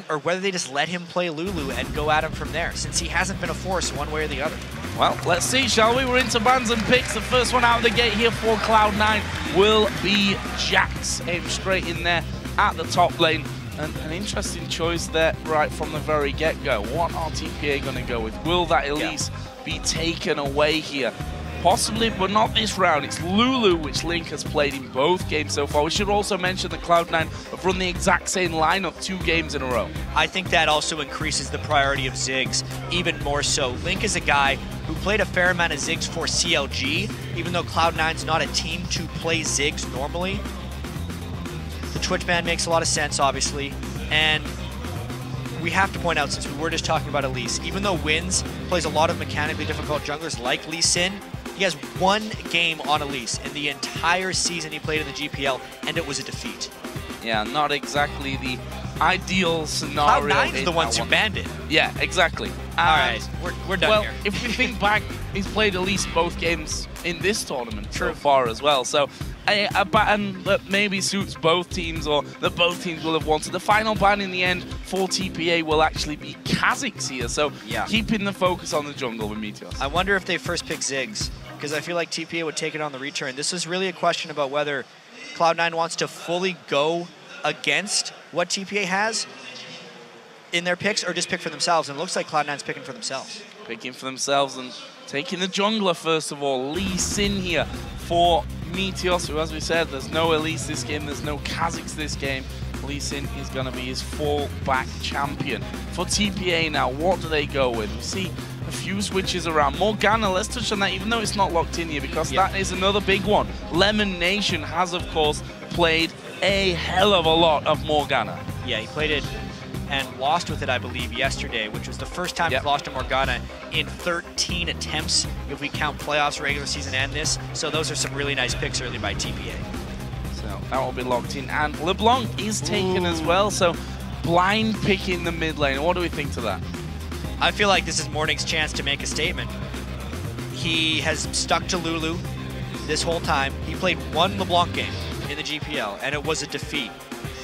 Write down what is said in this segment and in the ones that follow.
or whether they just let him play Lulu and go at him from there, since he hasn't been a force one way or the other. Well, let's see, shall we? We're into bans and picks. The first one out of the gate here for Cloud9 will be Jax. Aim straight in there at the top lane. And an interesting choice there right from the very get-go. What are TPA going to go with? Will that Elise be taken away here? Possibly, but not this round. It's Lulu, which Link has played in both games so far. We should also mention that Cloud9 have run the exact same lineup 2 games in a row. I think that also increases the priority of Ziggs even more so. Link is a guy who played a fair amount of Ziggs for CLG, even though Cloud9's not a team to play Ziggs normally. The Twitch ban makes a lot of sense, obviously, and we have to point out, since we were just talking about Elise, even though Wins plays a lot of mechanically difficult junglers like Lee Sin, he has 1 game on Elise in the entire season he played in the GPL, and it was a defeat. Yeah, not exactly the ideal scenario. Cloud9 is the ones who banned it. Yeah, exactly. All right, we're done here. If we think back, he's played Elise both games in this tournament so far as well. So a ban that maybe suits both teams, or that both teams will have wanted. The final ban in the end for TPA will actually be Kha'Zix here. So keeping the focus on the jungle with Meteos. I wonder if they first pick Ziggs, because I feel like TPA would take it on the return. This is really a question about whether Cloud9 wants to fully go against what TPA has in their picks, or just pick for themselves. And it looks like Cloud9's picking for themselves. Picking for themselves and taking the jungler first of all. Lee Sin here for Meteos, who, as we said, there's no Elise this game, there's no Kha'Zix this game. Lee Sin is going to be his fallback champion. For TPA now, what do they go with? We see a few switches around. Morgana, let's touch on that, even though it's not locked in here, because that is another big one. Lemon Nation has, of course, played a hell of a lot of Morgana. Yeah, he played it and lost with it, I believe, yesterday, which was the first time he's lost to Morgana in 13 attempts, if we count playoffs, regular season, and this. So those are some really nice picks early by TPA. So that will be locked in. And LeBlanc is taken as well, so blind pick in the mid lane. What do we think to that? I feel like this is Morning's chance to make a statement. He has stuck to Lulu this whole time. He played 1 LeBlanc game in the GPL, and it was a defeat.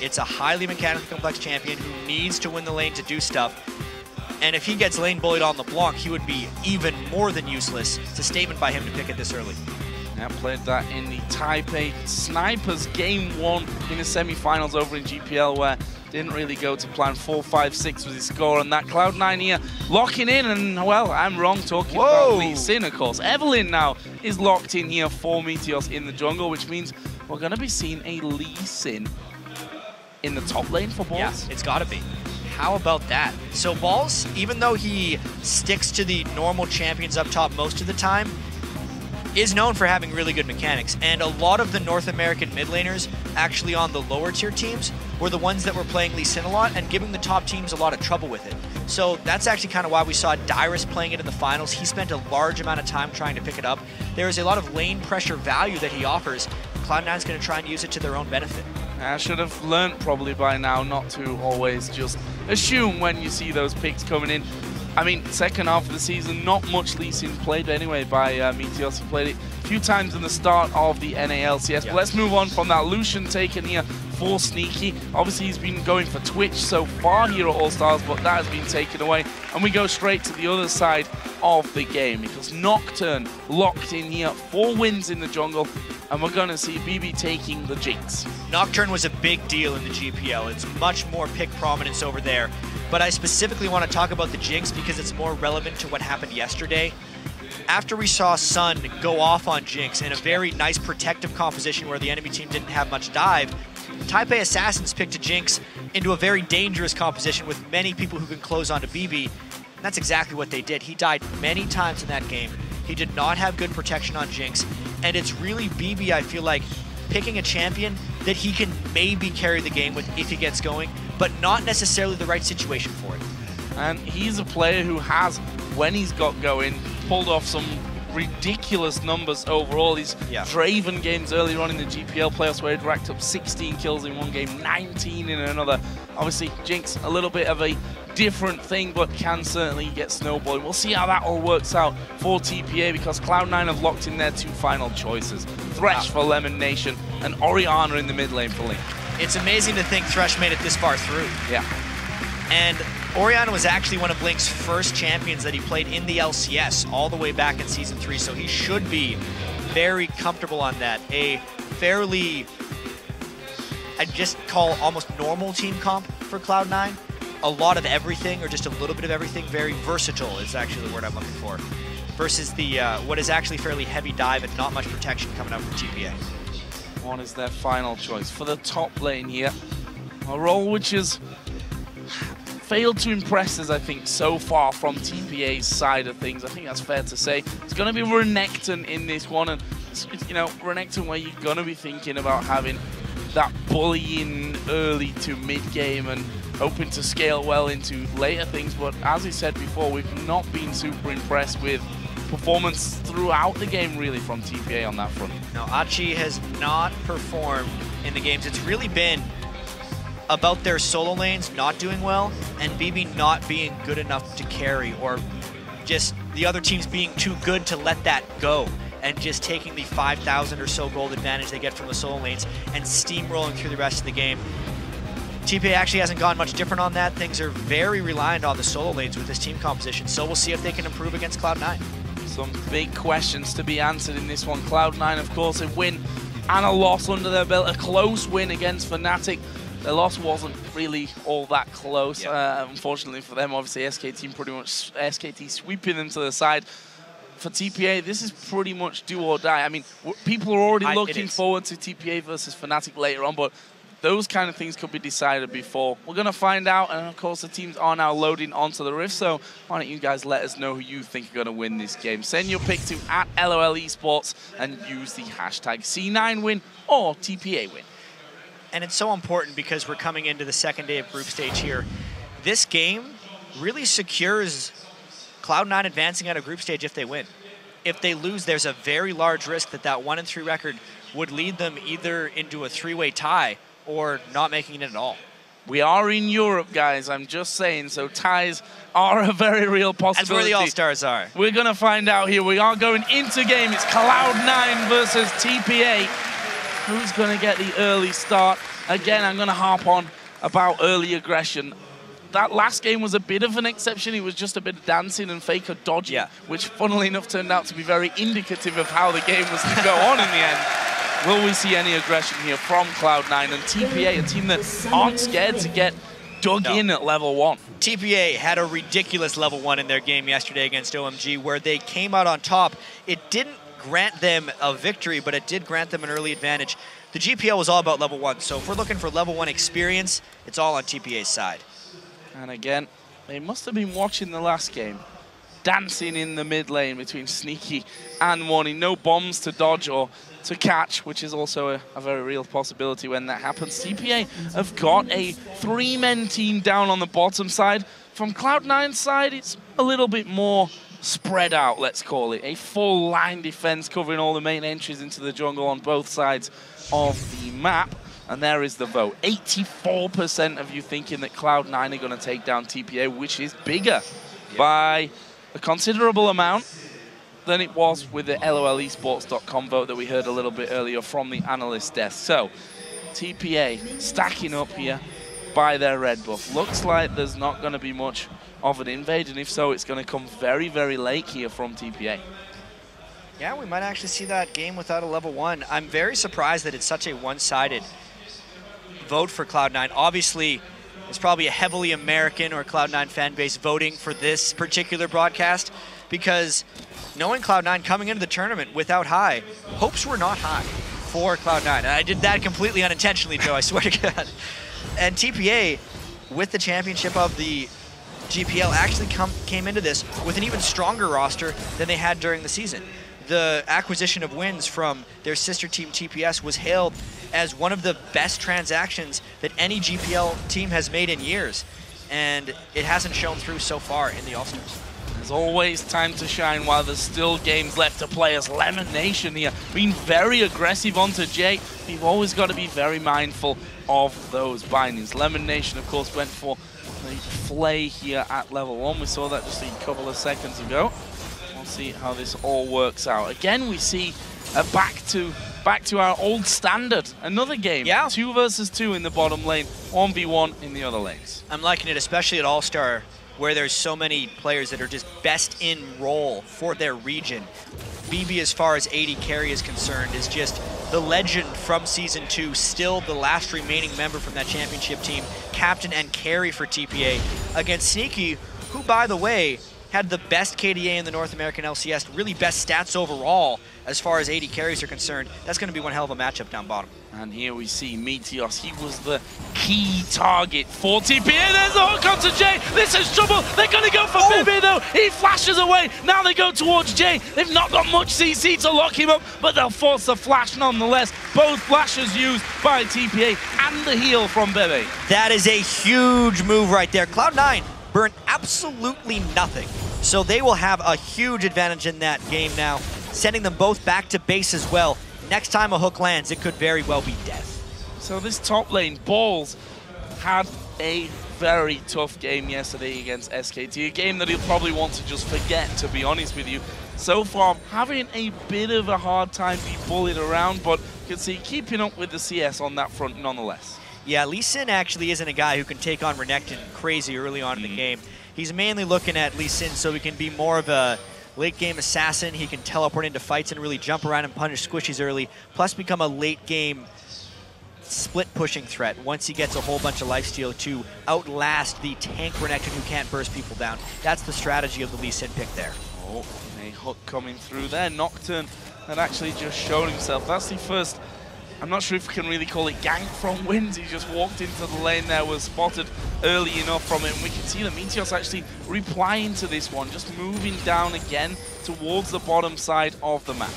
It's a highly mechanically complex champion who needs to win the lane to do stuff. And if he gets lane bullied on LeBlanc, he would be even more than useless. It's a statement by him to pick it this early. Yeah, played that in the Taipei Snipers Game 1 in the semi-finals over in GPL, where didn't really go to plan. 4-5-6 was his score, and that Cloud9 here locking in, and, well, I'm wrong talking about Lee Sin, of course. Evelyn now is locked in here for Meteos in the jungle, which means we're going to be seeing a Lee Sin in the top lane for Balls. Yeah, it's got to be. How about that? So Balls, even though he sticks to the normal champions up top most of the time, is known for having really good mechanics. And a lot of the North American mid laners actually on the lower tier teams were the ones that were playing Lee Sin a lot and giving the top teams a lot of trouble with it. So that's actually kind of why we saw Dyrus playing it in the finals. He spent a large amount of time trying to pick it up. There is a lot of lane pressure value that he offers. Cloud9's going to try and use it to their own benefit. I should have learned probably by now not to always just assume when you see those picks coming in. I mean, second half of the season, not much Lee Sin played anyway by Meteos. He played it a few times in the start of the NALCS. But let's move on from that. Lucian taken here for Sneaky. Obviously, he's been going for Twitch so far here at All-Stars, but that has been taken away. And we go straight to the other side of the game, because Nocturne locked in here, 4 wins in the jungle, and we're going to see BB taking the Jinx. Nocturne was a big deal in the GPL. It's much more pick prominence over there. But I specifically want to talk about the Jinx because it's more relevant to what happened yesterday. After we saw Sun go off on Jinx in a very nice protective composition where the enemy team didn't have much dive, Taipei Assassins picked a Jinx into a very dangerous composition with many people who can close onto BB. And that's exactly what they did. He died many times in that game. He did not have good protection on Jinx. And it's really BB, I feel like, picking a champion that he can maybe carry the game with if he gets going, but not necessarily the right situation for it. And he's a player who has, when he's got going, pulled off some ridiculous numbers overall. These Draven games earlier on in the GPL playoffs where he'd racked up 16 kills in one game, 19 in another. Obviously, Jinx, a little bit of a different thing, but can certainly get snowballing. We'll see how that all works out for TPA, because Cloud9 have locked in their 2 final choices. Thresh for Lemon Nation and Orianna in the mid lane for Link. It's amazing to think Thresh made it this far through. Yeah. And Oriana was actually one of Link's first champions that he played in the LCS all the way back in Season 3, so he should be very comfortable on that. A fairly, I'd just call almost normal team comp for Cloud9. A lot of everything, or just a little bit of everything. Very versatile is actually the word I'm looking for. Versus the what is actually fairly heavy dive and not much protection coming out from TPA. What is their final choice for the top lane here? A role which has failed to impress us, I think, so far from TPA's side of things. I think that's fair to say. It's going to be Renekton in this one, and it's, you know, Renekton where you're going to be thinking about having that bullying early to mid-game and hoping to scale well into later things. But as I said before, we've not been super impressed with performance throughout the game, really, from TPA on that front. No, Achi has not performed in the games. It's really been about their solo lanes not doing well and BB not being good enough to carry, or just the other teams being too good to let that go and just taking the 5,000 or so gold advantage they get from the solo lanes and steamrolling through the rest of the game. TPA actually hasn't gone much different on that. Things are very reliant on the solo lanes with this team composition, so we'll see if they can improve against Cloud9. Some big questions to be answered in this one. Cloud9, of course, a win and a loss under their belt. A close win against Fnatic. Their loss wasn't really all that close, unfortunately for them. Obviously, SKT sweeping them to the side. For TPA, this is pretty much do or die. I mean, people are already looking forward to TPA versus Fnatic later on, but those kind of things could be decided before. We're going to find out, and of course, the teams are now loading onto the Rift, so why don't you guys let us know who you think are going to win this game. Send your pick to @LOL Esports and use the hashtag C9 win or TPA win. And it's so important because we're coming into the second day of group stage here. This game really secures Cloud9 advancing out of group stage if they win. If they lose, there's a very large risk that that 1-3 record would lead them either into a 3-way tie or not making it at all. We are in Europe, guys, I'm just saying, so ties are a very real possibility. That's where the All-Stars are. We're going to find out here. We are going into game. It's Cloud9 versus TPA. Who's going to get the early start? Again, I'm going to harp on about early aggression. That last game was a bit of an exception. It was just a bit of dancing and faker dodging, which, funnily enough, turned out to be very indicative of how the game was to go on in the end. Will we see any aggression here from Cloud9 and TPA, a team that aren't scared to get dug in at level 1? TPA had a ridiculous level 1 in their game yesterday against OMG, where they came out on top. It didn't grant them a victory, but it did grant them an early advantage. The GPL was all about level 1, so if we're looking for level 1 experience, it's all on TPA's side. And again, they must have been watching the last game, dancing in the mid lane between Sneaky and Warney. No bombs to dodge or to catch, which is also a very real possibility when that happens. TPA have got a 3-man team down on the bottom side. From Cloud9's side, it's a little bit more spread out, let's call it. A full line defense covering all the main entries into the jungle on both sides of the map. And there is the vote. 84% of you thinking that Cloud9 are going to take down TPA, which is bigger by a considerable amount than it was with the LOLesports.com vote that we heard a little bit earlier from the analyst desk. So, TPA stacking up here by their red buff. Looks like there's not going to be much of an invade, and if so, it's going to come very, very late here from TPA. Yeah, we might actually see that game without a level 1. I'm very surprised that it's such a one-sided vote for Cloud9. Obviously, it's probably a heavily American or Cloud9 fan base voting for this particular broadcast, because knowing Cloud9 coming into the tournament without high, hopes were not high for Cloud9. And I did that completely unintentionally, Joe, I swear to God. And TPA, with the championship of the GPL, actually came into this with an even stronger roster than they had during the season. The acquisition of wins from their sister team TPS was hailed as one of the best transactions that any GPL team has made in years, and it hasn't shown through so far in the All-Stars. There's always time to shine while there's still games left to play, as Lemon Nation here being very aggressive onto Jay. You've always got to be very mindful of those bindings. Lemon Nation, of course, went for the Flay here at level 1. We saw that just a couple of seconds ago. We'll see how this all works out. Again, we see back to back to our old standard. Another game. Yeah. 2 versus 2 in the bottom lane, 1v1 in the other lanes. I'm liking it, especially at All-Star, where there's so many players that are just best in role for their region. BB, as far as AD carry is concerned, is just the legend from Season 2, still the last remaining member from that championship team, captain and carry for TPA, against Sneaky, who, by the way, had the best KDA in the North American LCS, really best stats overall as far as AD carries are concerned. That's going to be one hell of a matchup down bottom. And here we see Meteos. He was the key target for TPA. There's the hook onto Jay. This is trouble. They're going to go for Bibi, though. He flashes away. Now they go towards Jay. They've not got much CC to lock him up, but they'll force the flash nonetheless. Both flashes used by TPA and the heal from Bibi. That is a huge move right there. Cloud9 burned absolutely nothing. So they will have a huge advantage in that game now, sending them both back to base as well. Next time a hook lands, it could very well be death. So this top lane, Balls, had a very tough game yesterday against SKT, a game that he'll probably want to just forget, to be honest with you. So far, having a bit of a hard time being bullied around, but you can see keeping up with the CS on that front nonetheless. Yeah, Lee Sin actually isn't a guy who can take on Renekton crazy early on in the game. He's mainly looking at Lee Sin so he can be more of a late game assassin. He can teleport into fights and really jump around and punish squishies early, plus become a late game split pushing threat once he gets a whole bunch of lifesteal to outlast the tank Renekton who can't burst people down. That's the strategy of the Lee Sin pick there. Oh, a hook coming through there. Nocturne had actually just showed himself. That's the first, I'm not sure if we can really call it gank from Wins. He just walked into the lane there, was spotted early enough from it, and we can see that Meteos actually replying to this one, just moving down again towards the bottom side of the map.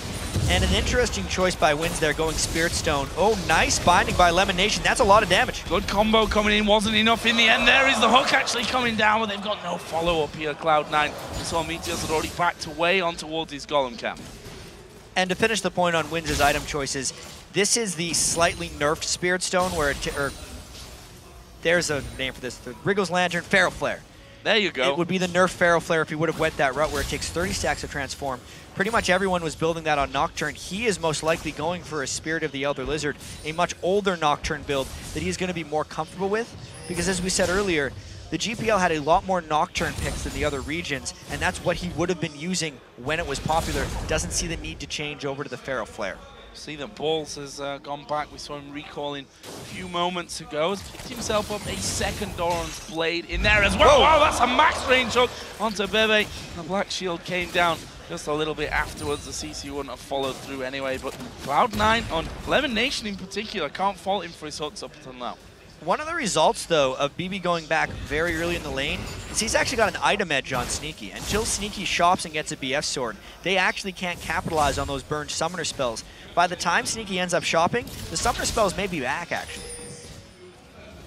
And an interesting choice by Wins there, going Spirit Stone. Oh, nice binding by Lemon Nation. That's a lot of damage. Good combo coming in, wasn't enough in the end. There is the hook actually coming down, but they've got no follow-up here, Cloud9. We saw Meteos had already backed away on towards his Golem camp. And to finish the point on Wins' item choices, this is the slightly nerfed Spirit Stone, where there's a name for this, the Wriggle's Lantern, Pharaoh Flare. There you go. It would be the nerf Pharaoh Flare if he would have went that route where it takes 30 stacks to transform. Pretty much everyone was building that on Nocturne. He is most likely going for a Spirit of the Elder Lizard, a much older Nocturne build that he's going to be more comfortable with, because as we said earlier, the GPL had a lot more Nocturne picks than the other regions, and that's what he would have been using when it was popular. Doesn't see the need to change over to the Pharaoh Flare. See that Balls has gone back. We saw him recalling a few moments ago. Has picked himself up a second Doran's Blade in there as well. Wow, that's a max range hook onto Bebe. The Black Shield came down just a little bit afterwards. The CC wouldn't have followed through anyway, but Cloud9 on Lemon Nation in particular, can't fault him for his hooks up until now. One of the results, though, of BB going back very early in the lane is he's actually got an item edge on Sneaky. Until Sneaky shops and gets a BF sword, they actually can't capitalize on those burned summoner spells. By the time Sneaky ends up shopping, the summoner spells may be back, actually.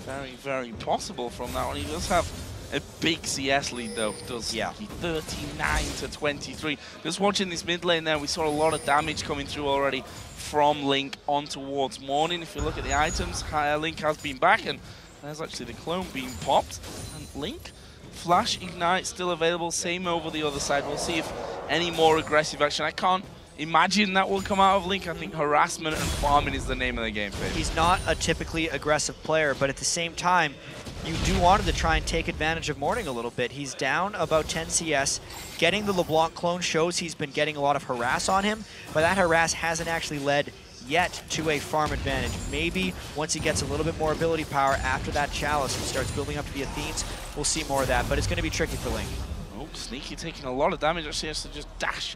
Very, very possible from that one. He does have a big CS lead, though, does yeah. 39 to 23. Just watching this mid lane there, we saw a lot of damage coming through already from Link on towards Morning. If you look at the items, Link has been back, and there's actually the clone being popped. And Link, Flash, Ignite still available, same over the other side. We'll see if any more aggressive action. I can't imagine that will come out of Link. I think harassment and farming is the name of the game for him. He's not a typically aggressive player, but at the same time, you do want him to try and take advantage of Morning a little bit. He's down about 10 CS. Getting the LeBlanc clone shows he's been getting a lot of harass on him, but that harass hasn't actually led yet to a farm advantage. Maybe once he gets a little bit more ability power after that Chalice and starts building up to the Athenes, we'll see more of that, but it's going to be tricky for Link. Oh, Sneaky taking a lot of damage. Actually has to just dash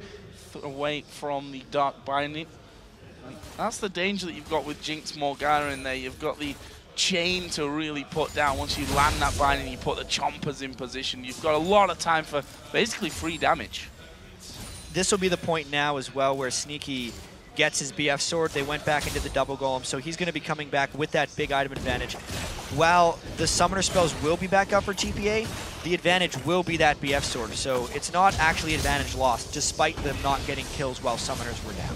away from the Dark Binding. And that's the danger that you've got with Jinx Morgana in there. You've got the chain to really put down. Once you land that binding, you put the chompers in position. You've got a lot of time for basically free damage. This will be the point now as well where Sneaky gets his BF sword. They went back into the double golem, so he's going to be coming back with that big item advantage. While the summoner spells will be back up for TPA, the advantage will be that BF sword, so it's not actually advantage lost, despite them not getting kills while summoners were down.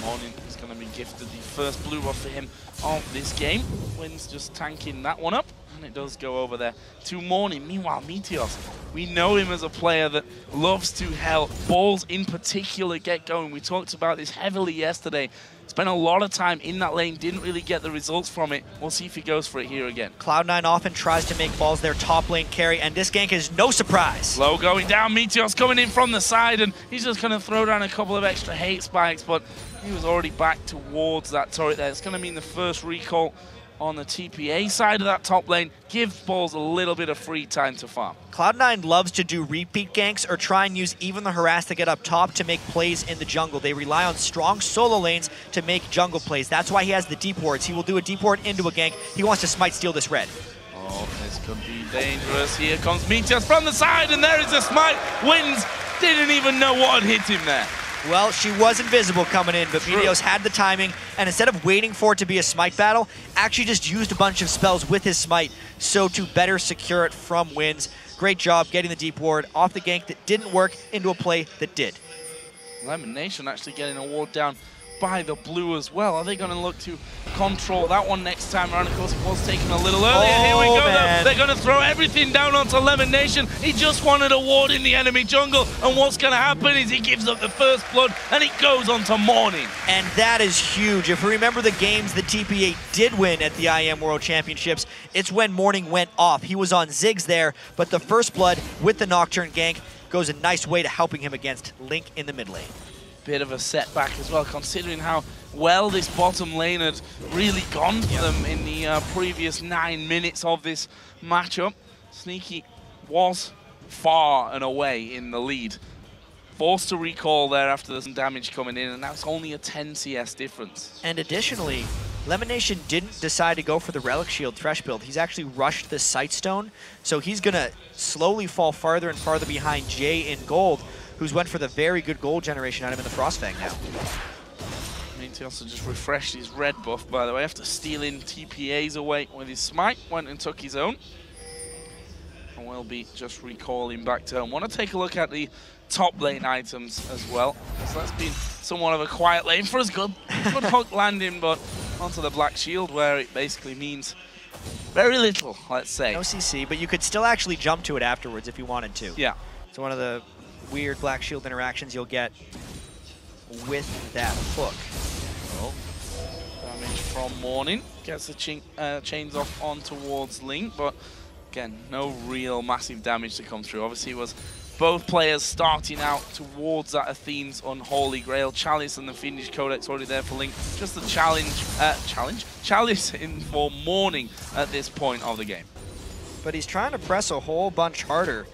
Morning is going to be gifted the first blue buff for him of this game. Wins just tanking that one up, and it does go over there to Morning. Meanwhile, Meteos, we know him as a player that loves to help Balls in particular get going. We talked about this heavily yesterday. Spent a lot of time in that lane, didn't really get the results from it. We'll see if he goes for it here again. Cloud9 often tries to make balls their top lane carry, and this gank is no surprise. Low going down, Meteor's coming in from the side, and he's just going to throw down a couple of extra hate spikes, but he was already back towards that turret there. It's going to mean the first recall on the TPA side of that top lane. Give balls a little bit of free time to farm. Cloud9 loves to do repeat ganks or try and use even the harass to get up top to make plays in the jungle. They rely on strong solo lanes to make jungle plays. That's why he has the deep wards. He will do a deep ward into a gank. He wants to smite steal this red. Oh, this could be dangerous. Here comes Meteor from the side, and there is a smite. Wins didn't even know what had hit him there. Well, she was invisible coming in, but Meteos had the timing, and instead of waiting for it to be a smite battle, actually just used a bunch of spells with his smite, so to better secure it from Wins. Great job getting the deep ward off the gank that didn't work into a play that did. Lemon Nation actually getting a ward down by the blue as well. Are they going to look to control that one next time around? Of course, it was taken a little earlier. Here we go, though. They're going to throw everything down onto Lemon Nation. He just wanted a ward in the enemy jungle, and what's going to happen is he gives up the first blood, and it goes on to Morning. And that is huge. If we remember the games the TPA did win at the IM World Championships, it's when Morning went off. He was on Ziggs there, but the first blood with the Nocturne gank goes a nice way to helping him against Link in the mid lane. Bit of a setback as well, considering how well this bottom lane had really gone for them in the previous 9 minutes of this matchup. Sneaky was far and away in the lead. Forced to recall there after some damage coming in, and that's only a 10 CS difference. And additionally, Lemon Nation didn't decide to go for the Relic Shield Thresh build. He's actually rushed the Sightstone, so he's going to slowly fall farther and farther behind Jay in gold, who's went for the very good gold generation item in the Frostfang now. He also just refreshed his red buff, by the way, after stealing TPAs away with his smite. Went and took his own. And we'll be just recalling back to home. Want to take a look at the top lane items as well. So that's been somewhat of a quiet lane for us. Good hook landing, but onto the Black Shield, where it basically means very little, let's say. No CC, but you could still actually jump to it afterwards if you wanted to. Yeah. It's one of the weird Black Shield interactions you'll get with that hook. Oh, damage from Morning. Gets the chains off on towards Link, but again, no real massive damage to come through. Obviously, it was both players starting out towards that Athene's Unholy Grail. Chalice and the Fiendish Codex already there for Link. Just the Chalice in for Morning at this point of the game. But he's trying to press a whole bunch harder,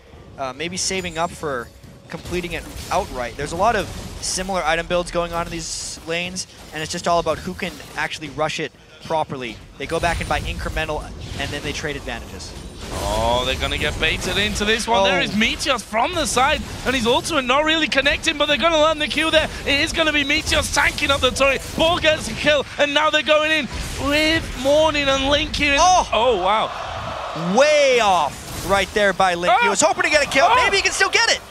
maybe saving up for completing it outright. There's a lot of similar item builds going on in these lanes, and it's just all about who can actually rush it properly. They go back and buy incremental, and then they trade advantages. Oh, they're going to get baited into this one. There is Meteos from the side, and his ultimate not really connecting, but they're going to land the Q there. It is going to be Meteos tanking up the turret. Ball gets a kill, and now they're going in with Morning and Link here. Oh, wow. Way off right there by Link. He was hoping to get a kill. Maybe he can still get it.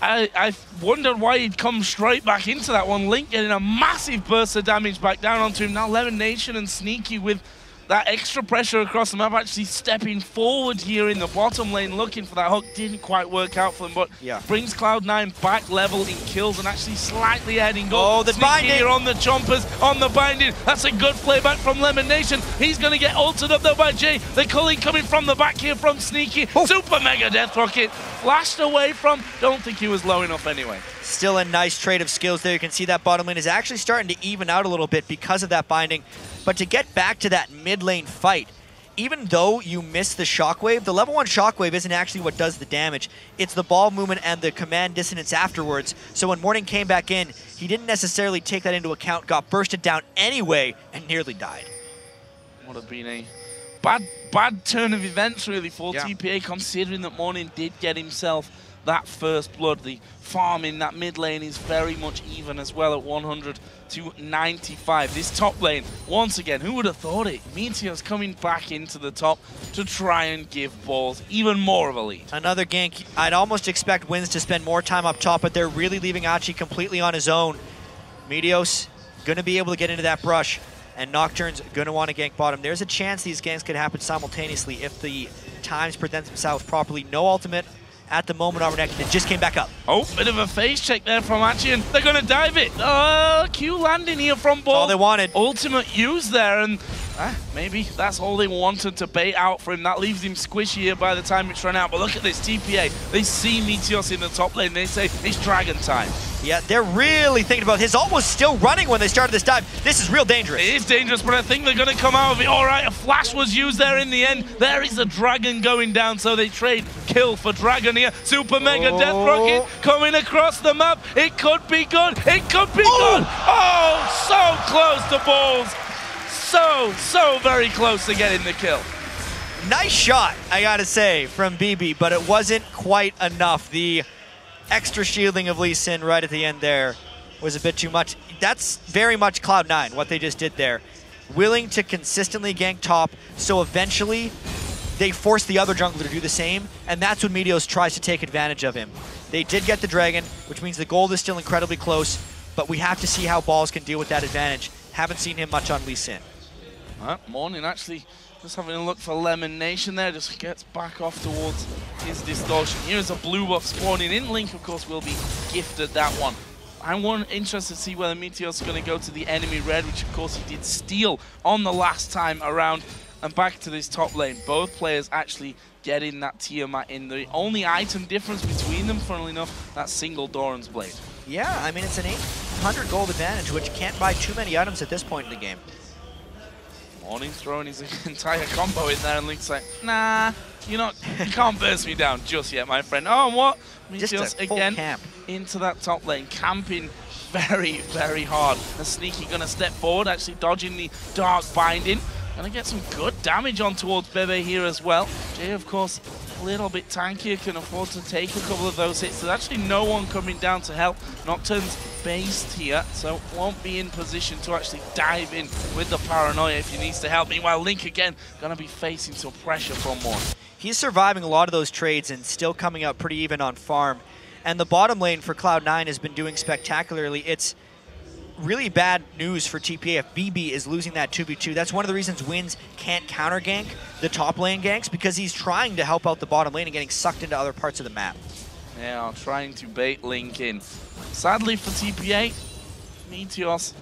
I wondered why he'd come straight back into that one. Link getting a massive burst of damage back down onto him. Now Lemon Nation and Sneaky with that extra pressure across the map, actually stepping forward here in the bottom lane, looking for that hook. Didn't quite work out for them, but brings Cloud9 back level in kills and actually slightly ahead in goal. Oh, the binding here on the chompers, on the binding. That's a good playback from Lemon Nation. He's going to get ulted up though by Jay. The culling coming from the back here from Sneaky. Super mega death rocket. Flashed away from, don't think he was low enough anyway. Still a nice trade of skills there. You can see that bottom lane is actually starting to even out a little bit because of that binding. But to get back to that mid lane fight, even though you miss the shockwave, the level 1 shockwave isn't actually what does the damage. It's the ball movement and the command dissonance afterwards. So when Morning came back in, he didn't necessarily take that into account, got bursted down anyway, and nearly died. Would have been a bad turn of events really for TPA, considering that Morning did get himself that first blood. The farm in that mid lane is very much even as well at 100 to 95. This top lane, once again, who would have thought it? Meteor's coming back into the top to try and give balls even more of a lead. Another gank. I'd almost expect Wins to spend more time up top, but they're really leaving Achi completely on his own. Meteos going to be able to get into that brush, and Nocturne's going to want to gank bottom. There's a chance these ganks could happen simultaneously if the times present themselves properly. No ultimate at the moment on Renekton. It just came back up. Oh, bit of a face check there from Achian. They're going to dive it. Q landing here from Ball. All they wanted. Ultimate use there, and maybe that's all they wanted to bait out for him. That leaves him squishy here by the time it's run out. But look at this TPA. They see Meteos in the top lane. They say, it's Dragon time. Yeah, they're really thinking about it. His ult was still running when they started this dive. This is real dangerous. It is dangerous, but I think they're going to come out of it. All right, a flash was used there in the end. There is a Dragon going down, so they trade kill for Dragon here. Super Mega Death Rocket coming across the map. It could be good. It could be good. Oh, so close to Balls. So very close to getting the kill. Nice shot, I gotta say, from BB, but it wasn't quite enough. The extra shielding of Lee Sin right at the end there was a bit too much. That's very much Cloud9, what they just did there. Willing to consistently gank top, so eventually they force the other jungler to do the same, and that's when Meteos tries to take advantage of him. They did get the Dragon, which means the gold is still incredibly close, but we have to see how Balls can deal with that advantage. Haven't seen him much on Lee Sin. Morning actually just having a look for Lemon Nation there, just gets back off towards his distortion. Here's a blue buff spawning in. Link, of course, will be gifted that one. I'm interested to see whether Meteos is going to go to the enemy red, which of course he did steal on the last time around, and back to this top lane. Both players actually getting that Tiamat in. The only item difference between them, funnily enough, that single Doran's Blade. Yeah, I mean, it's an 800 gold advantage, which can't buy too many items at this point in the game. Morning throwing his entire combo in there, and Link's like, nah, you can't burst me down just yet, my friend. Oh, and what? Meteos again camp into that top lane, camping very, very hard. And Sneaky gonna step forward, actually dodging the Dark Binding. Gonna get some good damage on towards Bebe here as well. Jay, of course, a little bit tankier, can afford to take a couple of those hits. There's actually no one coming down to help. Nocturne's based here, so won't be in position to actually dive in with the Paranoia if he needs to help. Meanwhile, Link again gonna be facing some pressure from Morning. He's surviving a lot of those trades and still coming out pretty even on farm. And the bottom lane for Cloud9 has been doing spectacularly. It's really bad news for TPA if BB is losing that 2v2. That's one of the reasons Wins can't counter gank the top lane ganks, because he's trying to help out the bottom lane and getting sucked into other parts of the map. Yeah, trying to bait Link in. Sadly for TPA, Meteos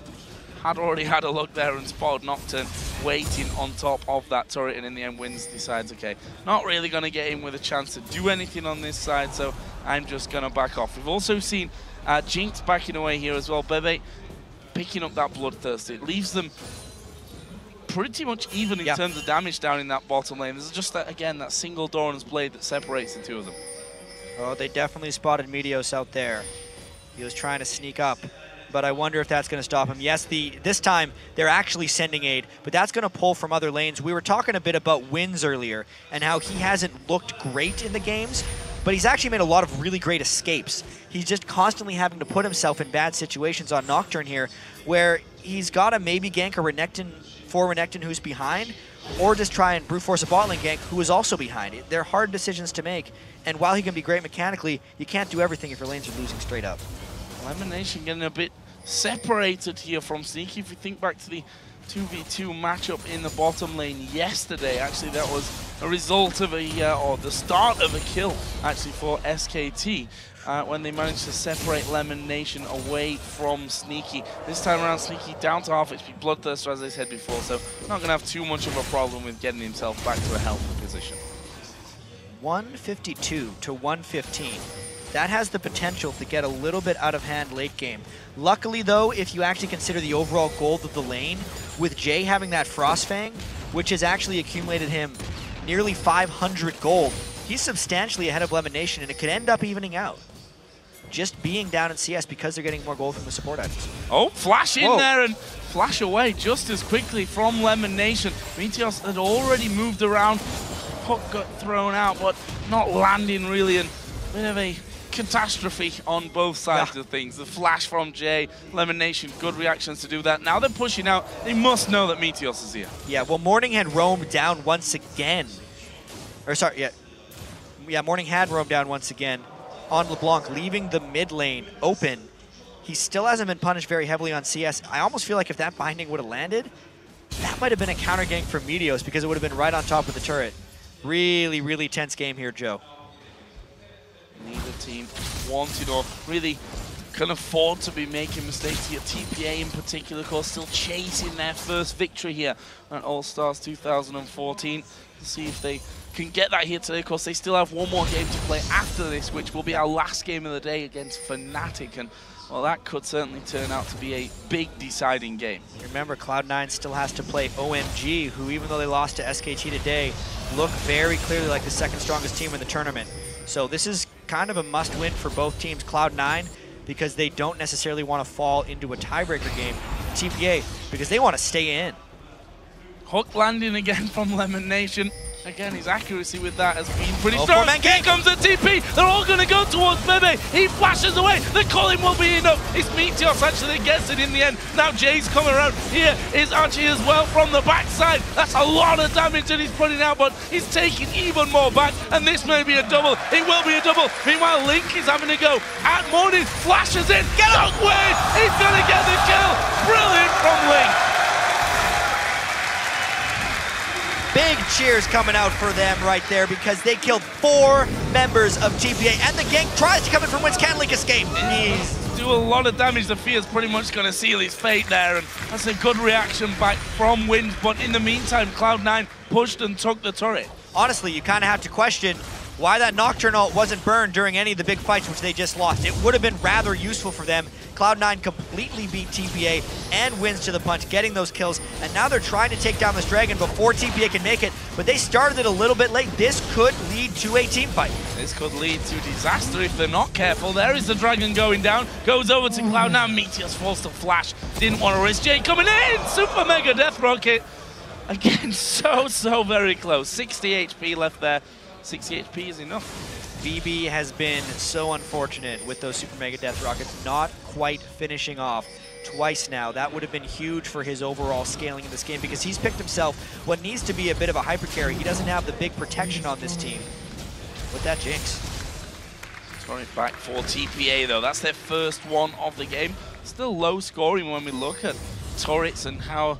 had already had a look there and spotted Nocturne waiting on top of that turret, and in the end Wins decides, okay, not really going to get in with a chance to do anything on this side, so I'm just going to back off. We've also seen Jinx backing away here as well. Bebe picking up that Bloodthirst. It leaves them pretty much even in terms of damage down in that bottom lane. There's just, that, again, that single Doran's Blade that separates the two of them. Oh, they definitely spotted Meteos out there. He was trying to sneak up, but I wonder if that's going to stop him. Yes, this time they're actually sending aid, but that's going to pull from other lanes. We were talking a bit about Wins earlier and how he hasn't looked great in the games, but he's actually made a lot of really great escapes. He's just constantly having to put himself in bad situations on Nocturne here, where he's got to maybe gank a Renekton who's behind, or just try and brute force a bot lane gank who is also behind. They're hard decisions to make, and while he can be great mechanically, you can't do everything if your lanes are losing straight up. Lemon Nation getting a bit separated here from Sneaky. If we think back to the 2v2 matchup in the bottom lane yesterday, actually that was a result of or the start of a kill actually for SKT when they managed to separate Lemon Nation away from Sneaky. This time around, Sneaky down to half HP Bloodthirster, as I said before, so not going to have too much of a problem with getting himself back to a healthy position. 152 to 115. That has the potential to get a little bit out of hand late game. Luckily though, if you actually consider the overall gold of the lane, with Jay having that Frostfang, which has actually accumulated him nearly 500 gold, he's substantially ahead of Lemon Nation, and it could end up evening out. Just being down in CS because they're getting more gold from the support items. Oh, flash in there and flash away just as quickly from Lemon Nation. Meteos had already moved around, hook got thrown out, but not landing really, and a bit of a catastrophe on both sides of things. The flash from Jay, Lemon Nation, good reactions to do that. Now they're pushing out. They must know that Meteos is here. Yeah, well, Morning had roamed down once again. Or sorry, Morning had roamed down once again on LeBlanc, leaving the mid lane open. He still hasn't been punished very heavily on CS. I almost feel like if that binding would have landed, that might have been a counter gank for Meteos because it would have been right on top of the turret. Really, really tense game here, Joe. Neither team wanted or really can afford to be making mistakes here. TPA in particular, of course, still chasing their first victory here at All-Stars 2014. To see if they can get that here today. Of course, they still have one more game to play after this, which will be our last game of the day against Fnatic. And, well, that could certainly turn out to be a big deciding game. Remember, Cloud9 still has to play OMG, who, even though they lost to SKT today, look very clearly like the second strongest team in the tournament. So this is kind of a must-win for both teams. Cloud9, because they don't necessarily want to fall into a tiebreaker game. TPA, because they want to stay in. Hook landing again from Lemon Nation. Again, his accuracy with that has been pretty strong. Here comes the TP. They're all going to go towards Bebe. He flashes away. The calling will be enough. It's Meteos actually gets it in the end. Now Jay's coming around. Here is Archie as well from the backside. That's a lot of damage that he's putting out, but he's taking even more back. And this may be a double. It will be a double. Meanwhile, Link is having to go. At Morning flashes in. Get out, Wade. He's going to get the kill. Brilliant from Link. Big cheers coming out for them right there because they killed 4 members of TPA, and the gank tries to come in from Wins. Can Link escape? He's do a lot of damage. The Fear's pretty much going to seal his fate there, and that's a good reaction back from Wins. But in the meantime, Cloud9 pushed and took the turret. Honestly, you kind of have to question why that Nocturne ult wasn't burned during any of the big fights which they just lost. It would have been rather useful for them. Cloud9 completely beat TPA and Wins to the punch, getting those kills, and now they're trying to take down this Dragon before TPA can make it, but they started it a little bit late. This could lead to a team fight. This could lead to disaster if they're not careful. There is the Dragon going down, goes over to Cloud9. Meteos forced to flash, didn't want to risk. Jay coming in, super mega death rocket. Again, so very close. 60 HP left there. 60 HP is enough. BB has been so unfortunate with those super mega death rockets, not quite finishing off twice now. That would have been huge for his overall scaling in this game because he's picked himself what needs to be a bit of a hyper carry. He doesn't have the big protection on this team with that Jinx. Turret back for TPA though. That's their first one of the game. Still low scoring when we look at turrets and how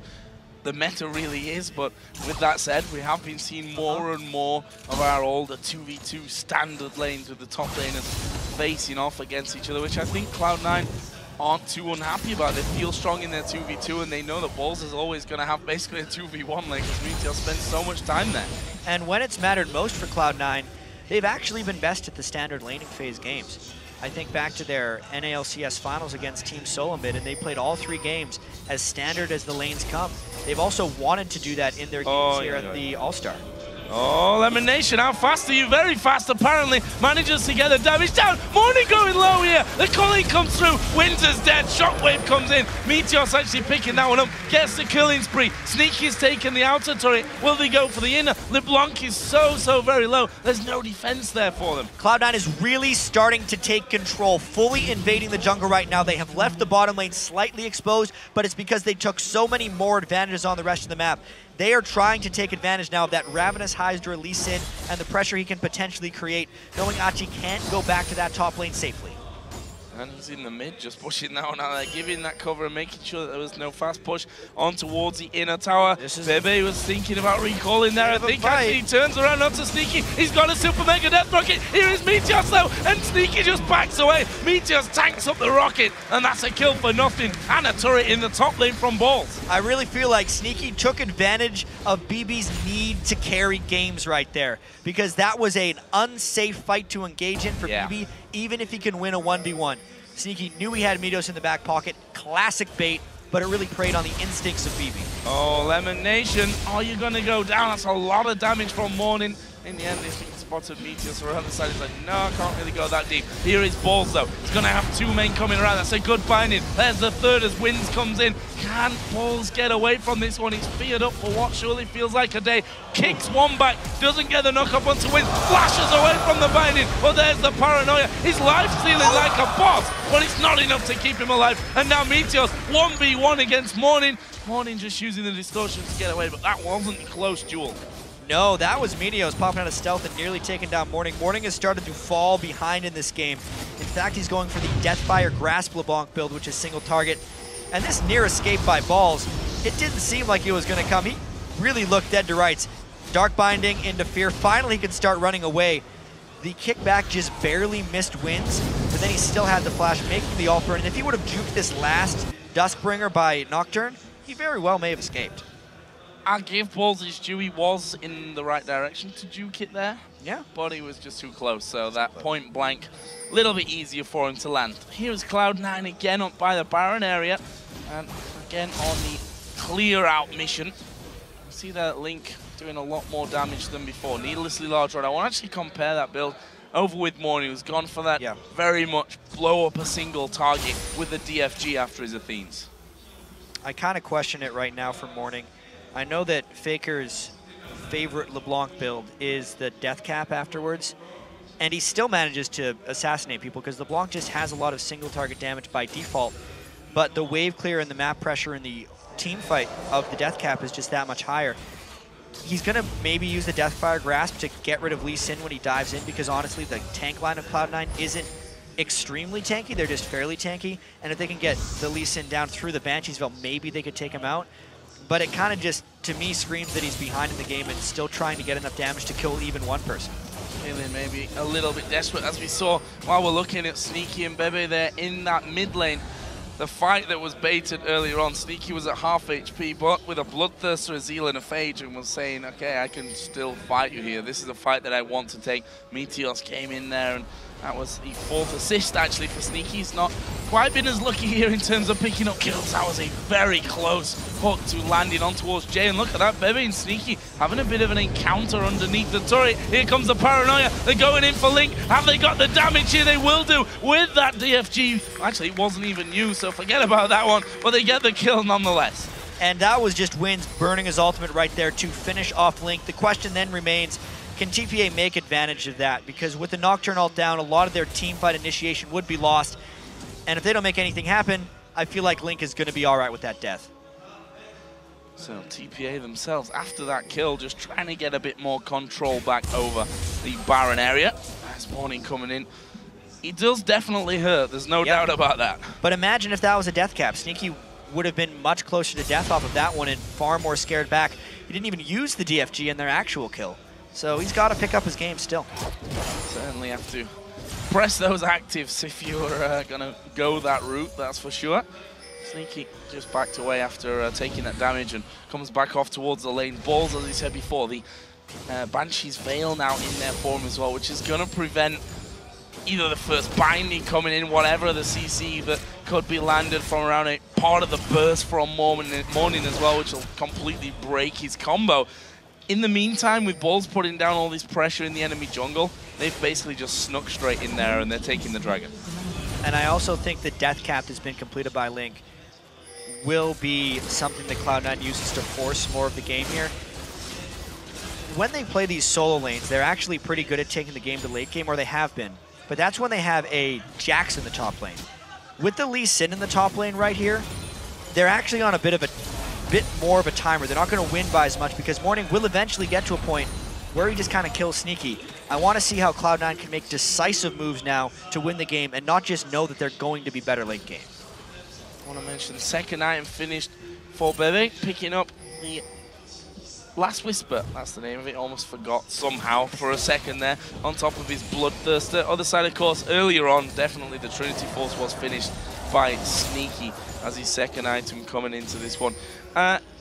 the meta really is, but with that said, we have been seeing more and more of our older 2v2 standard lanes with the top laners facing off against each other, which I think Cloud9 aren't too unhappy about. They feel strong in their 2v2, and they know that Balls is always going to have basically a 2v1 lane because Meteor spends so much time there. And when it's mattered most for Cloud9, they've actually been best at the standard laning phase games. I think back to their NALCS finals against Team Solomid, and they played all 3 games as standard as the lanes come. They've also wanted to do that in their games here at the All-Star. Oh, Lemon Nation, how fast are you? Very fast, apparently. Manages to get the damage down. Morning going low here. The calling comes through. Wins is dead. Shockwave comes in. Meteos actually picking that one up. Gets the killing spree. Sneaky's taking the outer turret. Will they go for the inner? LeBlanc is so very low. There's no defense there for them. Cloud9 is really starting to take control, fully invading the jungle right now. They have left the bottom lane slightly exposed, but it's because they took so many more advantages on the rest of the map. They are trying to take advantage now of that Ravenous Hydra Lee Sin and the pressure he can potentially create, knowing Achi can't go back to that top lane safely. And he's in the mid, just pushing that one out there, giving that cover and making sure that there was no fast push on towards the inner tower. Bebe was thinking about recalling there. I think actually he turns around onto Sneaky. He's got a super mega death rocket. Here is Meteos though, and Sneaky just backs away. Meteos tanks up the rocket, and that's a kill for nothing. And a turret in the top lane from Balls. I really feel like Sneaky took advantage of BB's need to carry games right there, because that was an unsafe fight to engage in for BB, even if he can win a 1v1. Sneaky knew he had Meteos in the back pocket. Classic bait, but it really preyed on the instincts of BB. Oh, Lemon Nation, are you going to go down? That's a lot of damage from Morning. In the end, he spotted Meteos around the side. He's like, no, I can't really go that deep. Here is Balls, though. He's going to have 2 men coming around. That's a good binding. There's the third as Wins comes in. Can Balls get away from this one? He's feared up for what surely feels like a day. Kicks one back, doesn't get the knock up onto Wins. Flashes away from the binding. Well, there's the paranoia. His life stealing like a boss, but it's not enough to keep him alive. And now Meteos 1v1 against Morning. Morning just using the distortion to get away, but that wasn't a close duel. No, that was Meteos popping out of stealth and nearly taking down Morning. Morning has started to fall behind in this game. In fact, he's going for the Deathfire Grasp LeBlanc build, which is single target. And this near escape by Balls, it didn't seem like it was going to come. He really looked dead to rights. Dark Binding into Fear. Finally, he can start running away. The kickback just barely missed wins, but then he still had the flash making the ult burn. And if he would have juked this last Duskbringer by Nocturne, he very well may have escaped. I'll give Balls his due. He was in the right direction to juke it there. Yeah. But he was just too close, so that point blank, a little bit easier for him to land. Here's Cloud9 again up by the Baron area, and again on the clear out mission. You see that Link doing a lot more damage than before. Needlessly large rod. I want to actually compare that build over with Morning, who's gone for that very much blow up a single target with the DFG after his Athenes. I kind of question it right now for Morning. I know that Faker's favorite LeBlanc build is the death cap afterwards, and he still manages to assassinate people because LeBlanc just has a lot of single target damage by default, but the wave clear and the map pressure in the team fight of the death cap is just that much higher. He's going to maybe use the Deathfire Grasp to get rid of Lee Sin when he dives in, because honestly the tank line of Cloud9 isn't extremely tanky, they're just fairly tanky, and if they can get the Lee Sin down through the Banshees Veil, maybe they could take him out. But it kind of just, to me, screams that he's behind in the game and still trying to get enough damage to kill even one person. Feeling maybe a little bit desperate, as we saw while we're looking at Sneaky and Bebe there in that mid lane. The fight that was baited earlier on, Sneaky was at half HP, but with a Bloodthirster, a Zeal, and a Phage, and was saying, okay, I can still fight you here. This is a fight that I want to take. Meteos came in there, and that was the 4th assist, actually, for Sneaky. He's not quite been as lucky here in terms of picking up kills. That was a very close hook to landing on towards Jay. And look at that, Bebe and Sneaky having a bit of an encounter underneath the turret. Here comes the Paranoia. They're going in for Link. Have they got the damage here? They will do with that DFG. Actually, it wasn't even used, so forget about that one. But they get the kill nonetheless. And that was just Wins burning his ultimate right there to finish off Link. The question then remains, can TPA make advantage of that? Because with the Nocturne ult down, a lot of their team fight initiation would be lost. And if they don't make anything happen, I feel like Link is going to be all right with that death. So TPA themselves, after that kill, just trying to get a bit more control back over the Baron area. As Morning coming in. He does definitely hurt, there's no doubt about that. But imagine if that was a death cap. Sneaky would have been much closer to death off of that one and far more scared back. He didn't even use the DFG in their actual kill. So he's got to pick up his game still. Certainly have to press those actives if you're going to go that route, that's for sure. Sneaky just backed away after taking that damage and comes back off towards the lane. Balls, as he said before, the Banshee's Veil now in there for him as well, which is going to prevent either the first binding coming in, whatever the CC that could be landed from around it, part of the burst from Morning as well, which will completely break his combo. In the meantime, with Balls putting down all this pressure in the enemy jungle, they've basically just snuck straight in there and they're taking the dragon. And I also think the death cap that's been completed by Link will be something that Cloud9 uses to force more of the game here. When they play these solo lanes, they're actually pretty good at taking the game to late game, or they have been. But that's when they have a Jax in the top lane. With the Lee Sin in the top lane right here, they're actually on a bit more of a timer. They're not going to win by as much because Morning will eventually get to a point where he just kind of kills Sneaky. I want to see how Cloud9 can make decisive moves now to win the game and not just know that they're going to be better late game. I want to mention the second item finished for Bebe, picking up the Last Whisper, that's the name of it, almost forgot somehow for a second there, on top of his Bloodthirster. Other side, of course, earlier on, definitely the Trinity Force was finished by Sneaky as his second item coming into this one.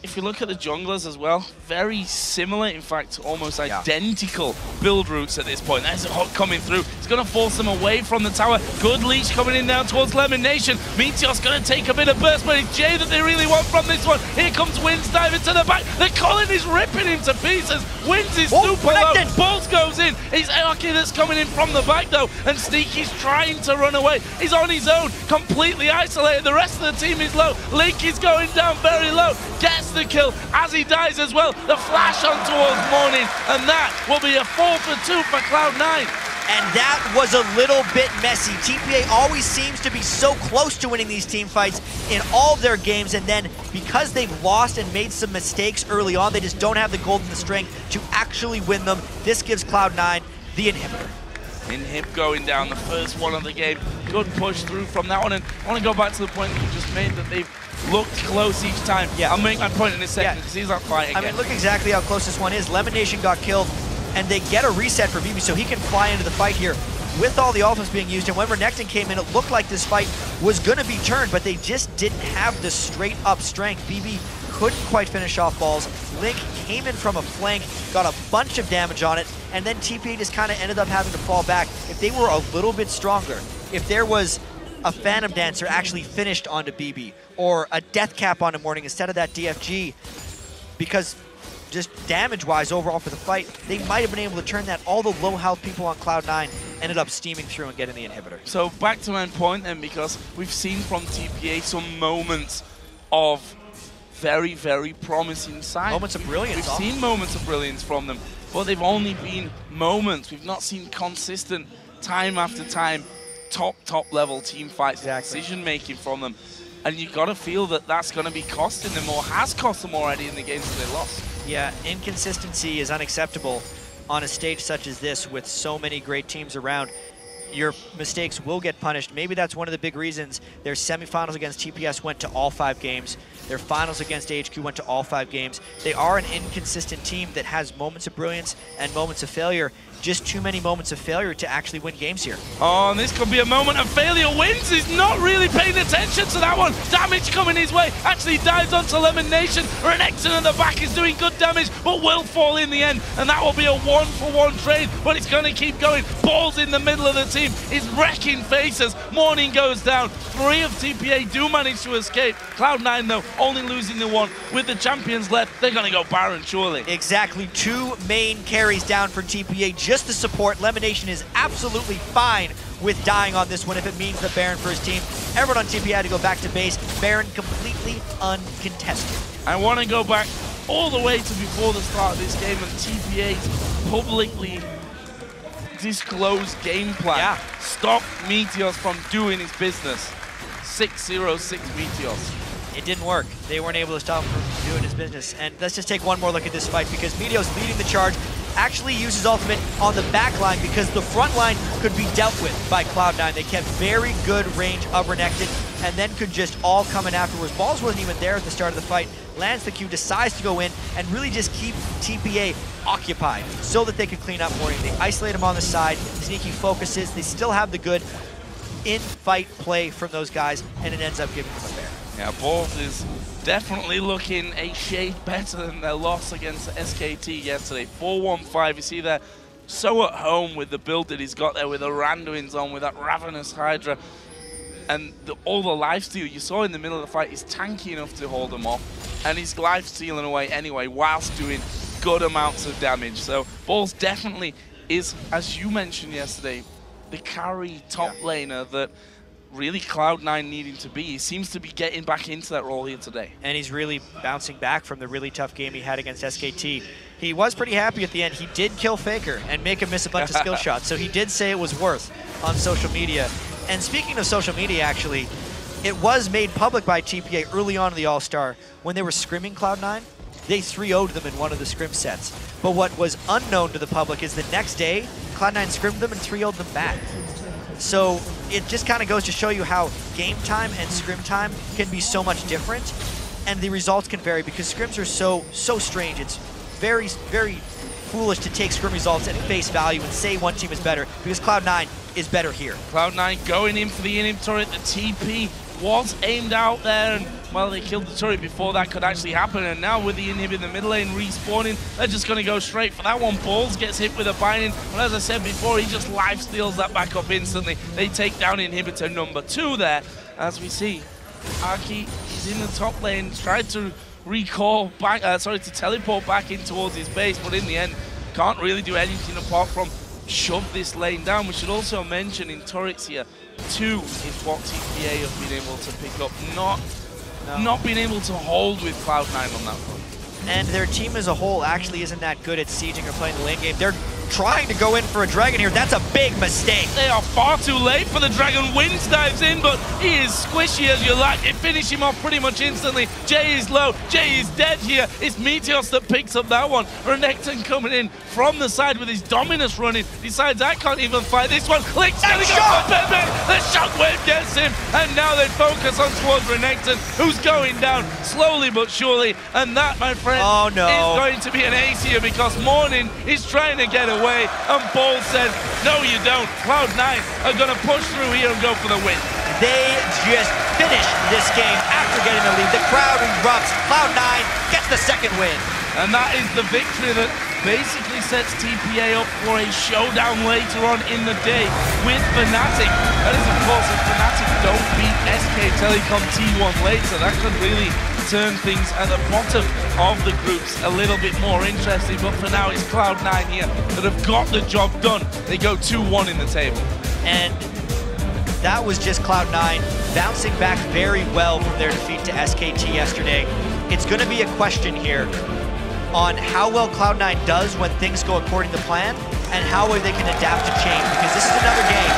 If you look at the junglers as well, very similar, in fact, almost identical build routes at this point. There's a hook coming through. It's going to force them away from the tower. Good leash coming in now towards Lemon Nation. Meteos going to take a bit of burst, but it's Jay that they really want from this one. Here comes Wins diving to the back. The Colin is ripping him to pieces. Wins is super low. Balls goes in. It's Aoki that's coming in from the back, though, and Sneaky's trying to run away. He's on his own, completely isolated. The rest of the team is low. Link is going down very low. Gets the kill as he dies as well. The flash on towards Morning, and that will be a 4 for 2 for Cloud9. And that was a little bit messy. TPA always seems to be so close to winning these team fights in all of their games, and then because they've lost and made some mistakes early on, they just don't have the gold and the strength to actually win them. This gives Cloud9 the inhibitor. Inhib going down, the first one of the game. Good push through from that one, and I want to go back to the point that you just made, that they've looked close each time. Yeah, I'll make my point in a second because he's not fighting. I mean, look exactly how close this one is. Lemon Nation got killed and they get a reset for BB so he can fly into the fight here with all the ultimates being used. And when Renekton came in, it looked like this fight was going to be turned, but they just didn't have the straight up strength. BB couldn't quite finish off balls. Link came in from a flank, got a bunch of damage on it, and then TPA just kind of ended up having to fall back. If they were a little bit stronger, if there was a Phantom Dancer actually finished onto BB, or a Death Cap onto Morning instead of that DFG, because just damage-wise overall for the fight, they might have been able to turn that. All the low-health people on Cloud9 ended up steaming through and getting the inhibitor. So back to my point then, because we've seen from TPA some moments of very, very promising signs. Moments of brilliance. We've seen moments of brilliance from them, but they've only been moments. We've not seen consistent, time after time, top level team fights, decision-making from them. And you got to feel that that's going to be costing them, or has cost them already in the games that they lost. Yeah, inconsistency is unacceptable on a stage such as this with so many great teams around. Your mistakes will get punished. Maybe that's one of the big reasons their semifinals against TPS went to all 5 games. Their finals against HQ went to all 5 games. They are an inconsistent team that has moments of brilliance and moments of failure. Just too many moments of failure to actually win games here. Oh, and this could be a moment of failure. Wins is not really paying attention to that one. Damage coming his way. Actually dives onto Lemon Nation. Renekton in the back is doing good damage, but will fall in the end. And that will be a 1-for-1 trade, but it's going to keep going. Balls in the middle of the team is wrecking faces. Morning goes down. 3 of TPA do manage to escape. Cloud9, though, only losing the 1. With the champions left, they're going to go Baron, surely. Exactly. 2 main carries down for TPA. Just the support. Lemon Nation is absolutely fine with dying on this one if it means the Baron for his team. Everyone on TPA had to go back to base. Baron completely uncontested. I want to go back all the way to before the start of this game and TPA's publicly disclosed game plan. Yeah. Stop Meteos from doing his business. 6-0-6 Meteos. It didn't work. They weren't able to stop him from doing his business. And let's just take one more look at this fight, because Meteos leading the charge actually uses ultimate on the back line because the front line could be dealt with by Cloud9. They kept very good range of Renekton and then could just all come in afterwards. Balls wasn't even there at the start of the fight. Lands the Q, decides to go in and really just keep TPA occupied so that they could clean up Morning. They isolate him on the side, sneaky focuses. They still have the good in-fight play from those guys, and it ends up giving them a bear. Yeah, Balls is definitely looking a shade better than their loss against SKT yesterday. 4-1-5, you see there, so at home with the build that he's got there with the Randuin's on, with that Ravenous Hydra. And all the lifesteal you saw in the middle of the fight is tanky enough to hold him off. And he's lifestealing away anyway, whilst doing good amounts of damage. So Balls definitely is, as you mentioned yesterday, the carry top laner that really Cloud9 needing to be. He seems to be getting back into that role here today. And he's really bouncing back from the really tough game he had against SKT. He was pretty happy at the end. He did kill Faker and make him miss a bunch of skill shots, so he did say it was worth on social media. And speaking of social media, actually, it was made public by TPA early on in the All-Star when they were scrimming Cloud9. They 3-0'd them in one of the scrim sets. But what was unknown to the public is the next day, Cloud9 scrimmed them and 3-0'd them back. So it just kind of goes to show you how game time and scrim time can be so much different, and the results can vary because scrims are so strange. It's very, very foolish to take scrim results at face value and say one team is better, because Cloud9 is better here. Cloud9 going in for the inhib turret. The TP was aimed out there, and well, they killed the turret before that could actually happen, and now with the inhib in the middle lane respawning, they're just going to go straight for that one. Balls gets hit with a binding, but as I said before, he just life steals that back up instantly. They take down inhibitor number 2 there, as we see. Aki is in the top lane, tried to recall back, to teleport back in towards his base, but in the end, can't really do anything apart from shove this lane down. We should also mention in turrets here, 2 is what TPA have been able to pick up, not being able to hold with Cloud9 on that front. And their team as a whole actually isn't that good at sieging or playing the lane game. They're trying to go in for a Dragon here. That's a big mistake. They are far too late for the Dragon. Wins dives in, but he is squishy as you like. They finish him off pretty much instantly. Jay is low. Jay is dead here. It's Meteos that picks up that one. Renekton coming in from the side with his Dominus running. Decides I can't even fight this one. Link's gonna go for Pepe. The shockwave gets him. And now they focus on towards Renekton, who's going down slowly but surely. And that, my friend, is going to be an ace here because Morning is trying to get away. And Ball says, no you don't. Cloud9 are going to push through here and go for the win. They just finished this game after getting the lead. The crowd erupts. Cloud9 gets the second win. And that is the victory that basically sets TPA up for a showdown later on in the day with Fnatic. That is, of course, if Fnatic don't beat SK Telecom T1 later, that could really turn things at the bottom of the groups a little bit more interesting. But for now, it's Cloud9 here that have got the job done. They go 2-1 in the table. And that was just Cloud9 bouncing back very well from their defeat to SKT yesterday. It's going to be a question here on how well Cloud9 does when things go according to plan and how well they can adapt to change, because this is another game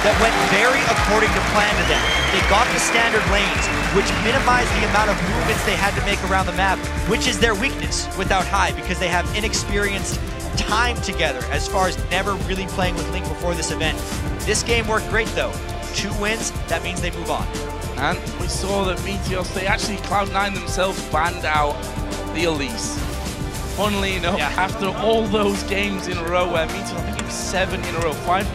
that went very according to plan to them. They got the standard lanes, which minimized the amount of movements they had to make around the map, which is their weakness without High, because they have inexperienced time together as far as never really playing with Link before this event. This game worked great though. 2 wins, that means they move on. And we saw that Meteos, they actually, Cloud9 themselves banned out the Elise. Funnily enough, after all those games in a row where Meteos, I think it was 7 in a row, 5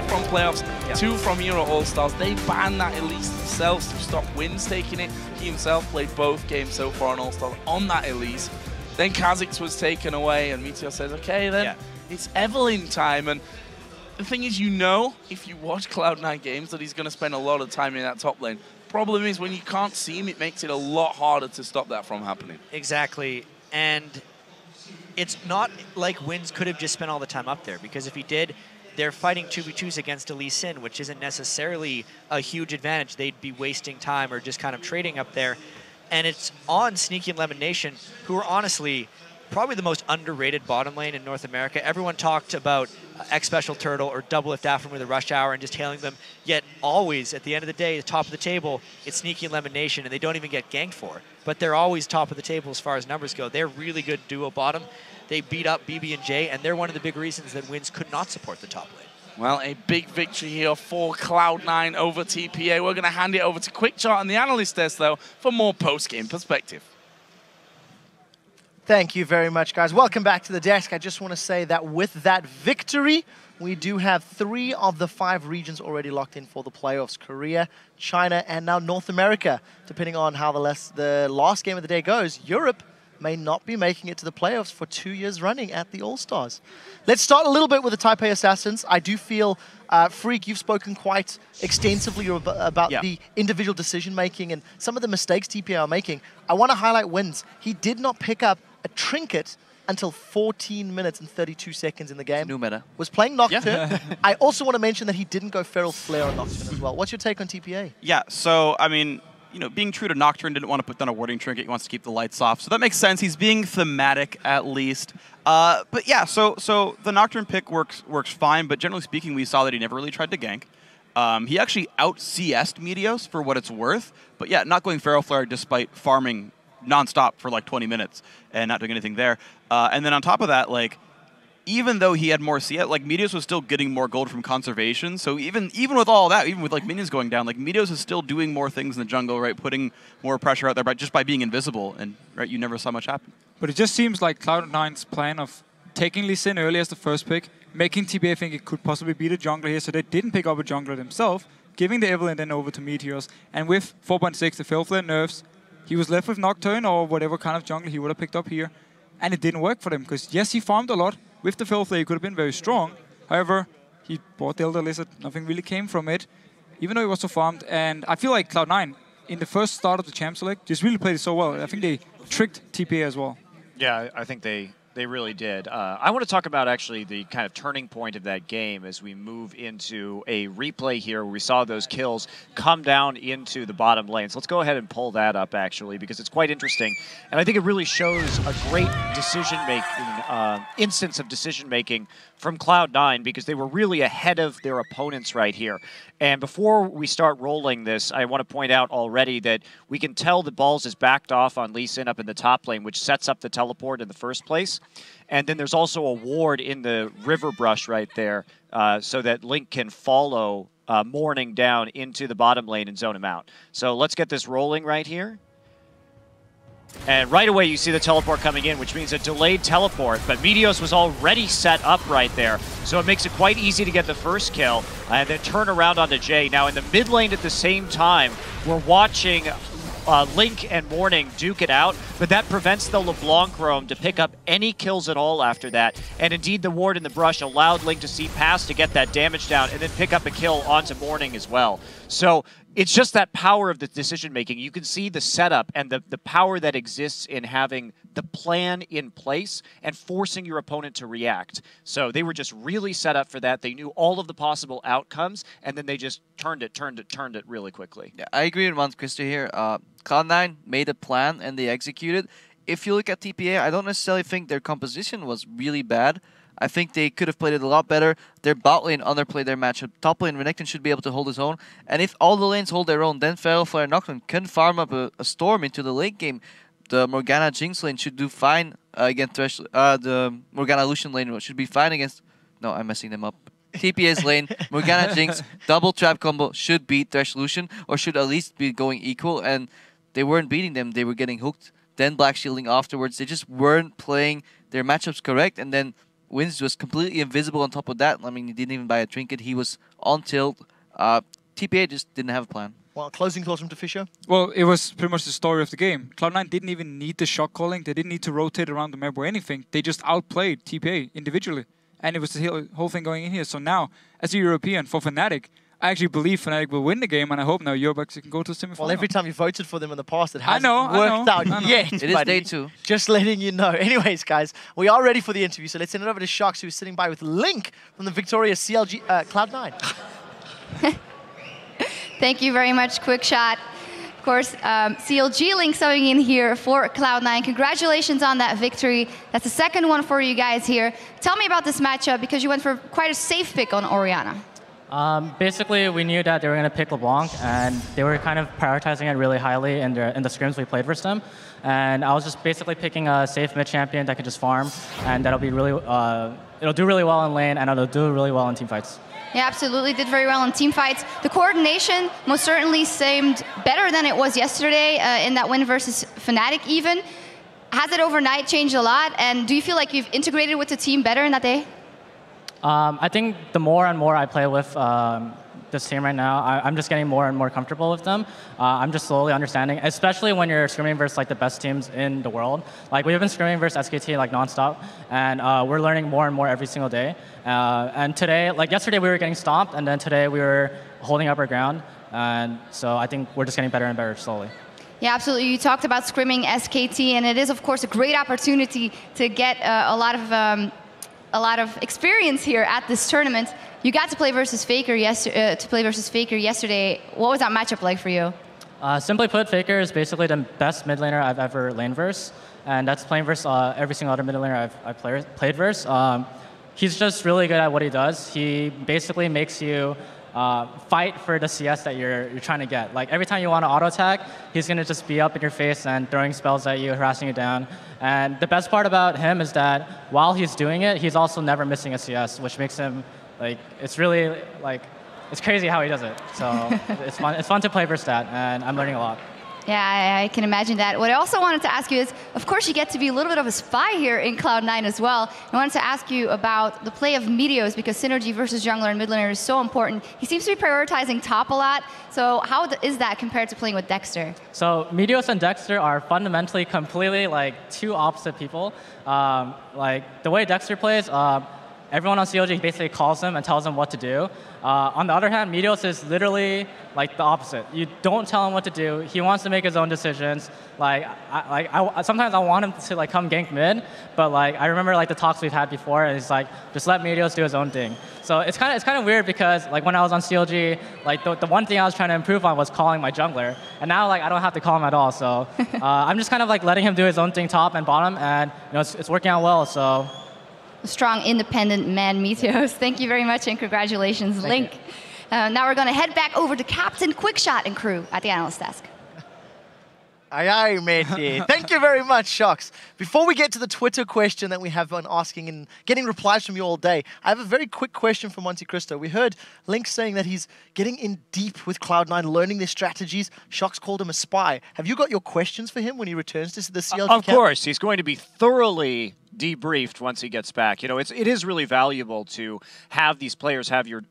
from playoffs, 2 from Euro All-Stars, they banned that Elise themselves to stop Wins taking it. He himself played both games so far on All-Stars on that Elise. Then Kha'Zix was taken away and Meteos says, okay then, it's Evelynn time. And the thing is, you know, if you watch Cloud9 games, that he's going to spend a lot of time in that top lane. Problem is, when you can't see him, it makes it a lot harder to stop that from happening. Exactly, and it's not like Wins could have just spent all the time up there, because if he did, they're fighting 2v2s against Lee Sin, which isn't necessarily a huge advantage. They'd be wasting time or just kind of trading up there. And it's on Sneaky and Lemon Nation, who are honestly probably the most underrated bottom lane in North America. Everyone talked about X Special Turtle or Double Lift After with a Rush Hour and just hailing them, yet always, at the end of the day, the top of the table, it's Sneaky and Lemon Nation, and they don't even get ganked for. But they're always top of the table as far as numbers go. They're really good duo bottom. They beat up BB and J, and they're one of the big reasons that Wins could not support the top lane. Well, a big victory here for Cloud9 over TPA. We're going to hand it over to Quick Chart and the analyst desk, though, for more post-game perspective. Thank you very much, guys. Welcome back to the desk. I just want to say that with that victory, we do have 3 of the 5 regions already locked in for the playoffs. Korea, China, and now North America. Depending on how the last game of the day goes, Europe may not be making it to the playoffs for 2 years running at the All-Stars. Let's start a little bit with the Taipei Assassins. I do feel, Freak, you've spoken quite extensively about the individual decision-making and some of the mistakes TPA are making. I want to highlight Wins. He did not pick up a trinket until 14 minutes and 32 seconds in the game. New meta. Was playing Nocturne. I also want to mention that he didn't go Feral Flare on Nocturne as well. What's your take on TPA? Yeah, so, I mean, you know, being true to Nocturne, didn't want to put down a warding trinket. He wants to keep the lights off. So that makes sense. He's being thematic, at least. But yeah, so the Nocturne pick works fine, but generally speaking, we saw that he never really tried to gank. He actually out-CS'd Meteos for what it's worth. But yeah, not going Feral Flare despite farming non-stop for like 20 minutes and not doing anything there. And then on top of that, like, even though he had more CS, like, Meteos was still getting more gold from conservation. So even with all that, even with like minions going down, like, Meteos is still doing more things in the jungle, right? Putting more pressure out there, just by being invisible, and right, you never saw much happen. But it just seems like Cloud9's plan of taking Lee Sin early as the first pick, making TPA think it could possibly beat a jungler here, so they didn't pick up a jungler themselves, giving the Evelynn then over to Meteos, and with 4.6, the Feral Flare nerfs, he was left with Nocturne or whatever kind of jungle he would have picked up here, and it didn't work for them, because yes, he farmed a lot. With the Feral Flare, he could have been very strong. However, he bought the Elder Lizard. Nothing really came from it, even though he was so farmed. And I feel like Cloud9, in the first start of the Champ Select, just really played it so well. I think they tricked TPA as well. Yeah, I think they They really did. I want to talk about actually the kind of turning point of that game as we move into a replay here where we saw those kills come down into the bottom lane. So let's go ahead and pull that up actually because it's quite interesting. And I think it really shows a great decision-making, instance of decision-making from Cloud9 because they were really ahead of their opponents right here. And before we start rolling this, I want to point out already that we can tell that Balls is backed off on Lee Sin up in the top lane, which sets up the teleport in the first place. And then there's also a ward in the river brush right there so that Link can follow Morning down into the bottom lane and zone him out. So let's get this rolling right here. And right away you see the teleport coming in, which means a delayed teleport, but Meteos was already set up right there, so it makes it quite easy to get the first kill, and then turn around onto Jay. Now in the mid lane at the same time, we're watching Link and Morning duke it out, but that prevents the LeBlanc roam to pick up any kills at all after that. And indeed, the ward in the brush allowed Link to see past to get that damage down and then pick up a kill onto Morning as well. So it's just that power of the decision-making. You can see the setup and the power that exists in having the plan in place and forcing your opponent to react. So they were just really set up for that. They knew all of the possible outcomes, and then they just turned it really quickly. Yeah, I agree with Christo here. Cloud9 made a plan and they executed. If you look at TPA, I don't necessarily think their composition was really bad. I think they could have played it a lot better. Their bot lane underplayed their matchup. Top lane, Renekton should be able to hold his own. And if all the lanes hold their own, then Feral Flare and Nocturne can farm up a Storm into the late game. The Morgana Jinx lane should do fine against Thresh. The Morgana Lucian lane should be fine against... No, I'm messing them up. TPA's lane, Morgana Jinx, double trap combo should beat Thresh Lucian, or should at least be going equal. And they weren't beating them. They were getting hooked. Then Black Shielding afterwards. They just weren't playing their matchups correct. And then Wins was completely invisible on top of that. I mean, he didn't even buy a trinket. He was on tilt. TPA just didn't have a plan. Well, closing thoughts from Fischer? Well, it was pretty much the story of the game. Cloud9 didn't even need the shot calling. They didn't need to rotate around the map or anything. They just outplayed TPA individually. And it was the whole thing going in here. So now, as a European, for Fnatic, I actually believe Fnatic will win the game, and I hope now Eurobucks can go to the semifinal. Well, every time you voted for them in the past, it hasn't worked out yet. It is day 2. Just letting you know. Anyways, guys, we are ready for the interview, so let's send it over to Sharks, who's sitting by with Link from the victorious CLG Cloud9. Thank you very much, Quick Shot. Of course, CLG Link sewing in here for Cloud9. Congratulations on that victory. That's the second one for you guys here. Tell me about this matchup, because you went for quite a safe pick on Orianna. Basically, we knew that they were going to pick LeBlanc, and they were kind of prioritizing it really highly in the scrims we played versus them. And I was just basically picking a safe mid champion that could just farm, and that'll be really, it'll do really well in lane, and it'll do really well in team fights. Yeah, absolutely. Did very well in team fights. The coordination most certainly seemed better than it was yesterday in that win versus Fnatic even. Has it overnight changed a lot? And do you feel like you've integrated with the team better in that day? I think the more and more I play with this team right now, I'm just getting more and more comfortable with them. I'm just slowly understanding, especially when you're scrimming versus like the best teams in the world. Like we've been scrimming versus SKT like nonstop, and we're learning more and more every single day. And today, like yesterday, we were getting stomped, and then today we were holding up our ground. And so I think we're just getting better and better slowly. Yeah, absolutely. You talked about scrimming SKT, and it is of course a great opportunity to get a lot of experience here at this tournament. You got to play versus Faker yesterday. What was that matchup like for you? Simply put, Faker is basically the best mid laner I've ever lane versus, and that's playing versus every single other mid laner I've played versus. He's just really good at what he does. He basically makes you fight for the CS that you're trying to get. Like every time you want to auto attack, he's gonna just be up in your face and throwing spells at you, harassing you down. And the best part about him is that while he's doing it, he's also never missing a CS, which makes him like, it's really like, it's crazy how he does it. So it's fun to play versus that, and I'm learning a lot. Yeah, I can imagine that. What I also wanted to ask you is, of course, you get to be a little bit of a spy here in Cloud9 as well. I wanted to ask you about the play of Meteos, because synergy versus jungler and mid laner is so important. He seems to be prioritizing top a lot. So how is that compared to playing with Dexter? So Meteos and Dexter are fundamentally completely like two opposite people. Like the way Dexter plays, everyone on CLG basically calls him and tells him what to do. On the other hand, Meteos is literally like the opposite. You don't tell him what to do. He wants to make his own decisions. Sometimes I want him to like come gank mid, but like I remember like the talks we've had before, and he's like, just let Meteos do his own thing. So it's kind of weird because like when I was on CLG, like the one thing I was trying to improve on was calling my jungler, and now like I don't have to call him at all. So I'm just kind of like letting him do his own thing top and bottom, and it's working out well. So. Strong, independent man, Meteos. Thank you very much and congratulations, Link. Now we're going to head back over to Captain Quickshot and crew at the analyst desk. Aye, aye, matey. Thank you very much, Shocks. Before we get to the Twitter question that we have been asking and getting replies from you all day, I have a very quick question for Monte Cristo. We heard Link saying that he's getting in deep with Cloud9, learning their strategies. Shocks called him a spy. Have you got your questions for him when he returns to the CLG Of camp? course, he's going to be thoroughly debriefed once he gets back. You know, it is really valuable to have these players have your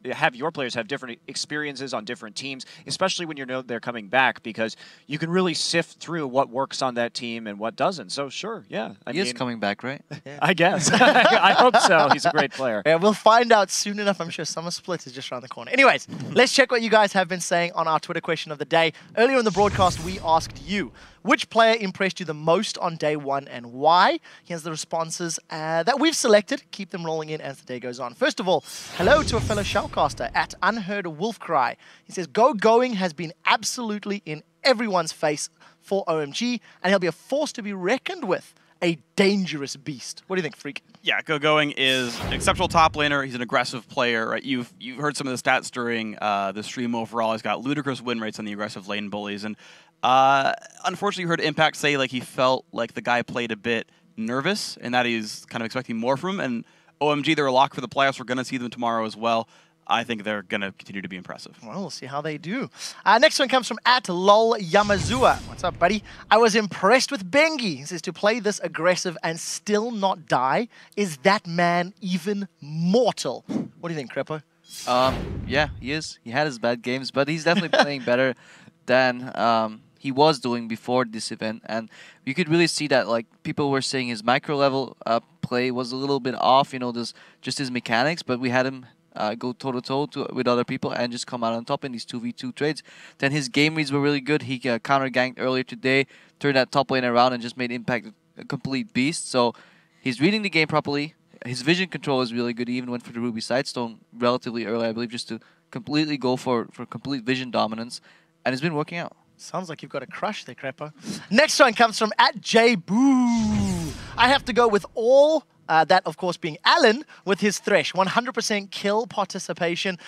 players have different experiences on different teams, especially when you know they're coming back, because you can really sift through what works on that team and what doesn't. So sure, yeah. He is coming back, right? Yeah. I guess. I hope so. He's a great player. Yeah, we'll find out soon enough. I'm sure Summer Split is just around the corner. Anyways, let's check what you guys have been saying on our Twitter question of the day. Earlier in the broadcast, we asked you, which player impressed you the most on day one and why? Here's the responses that we've selected. Keep them rolling in as the day goes on. First of all, hello to a fellow shoutcaster at Unheard Wolfcry. He says, Going has been absolutely in everyone's face for OMG, and he'll be a force to be reckoned with. A dangerous beast. What do you think, Freak? Yeah, Going is an exceptional top laner. He's an aggressive player, right? You've heard some of the stats during the stream overall. He's got ludicrous win rates on the aggressive lane bullies, and unfortunately, you heard Impact say like he felt like the guy played a bit nervous and that he's kind of expecting more from him. And OMG, they're a lock for the playoffs. We're going to see them tomorrow as well. I think they're going to continue to be impressive. Well, we'll see how they do. Next one comes from @LolYamazua. What's up, buddy? I was impressed with Bengi. He says, to play this aggressive and still not die, is that man even mortal? What do you think, Crepo? Yeah, he is. He had his bad games, but he's definitely playing better than he was doing before this event. And you could really see that, like, people were saying his micro level play was a little bit off, you know, just his mechanics, but we had him go toe-to-toe with other people and just come out on top in these 2v2 trades. Then his game reads were really good. He counter-ganked earlier today, turned that top lane around and just made Impact a complete beast. So he's reading the game properly. His vision control is really good. He even went for the Ruby Sidestone relatively early, I believe, just to completely go for complete vision dominance. And it's been working out. Sounds like you've got a crush there, Crepo. Next one comes from @JBoo. I have to go with all... that, of course, being Alan with his Thresh. 100% kill participation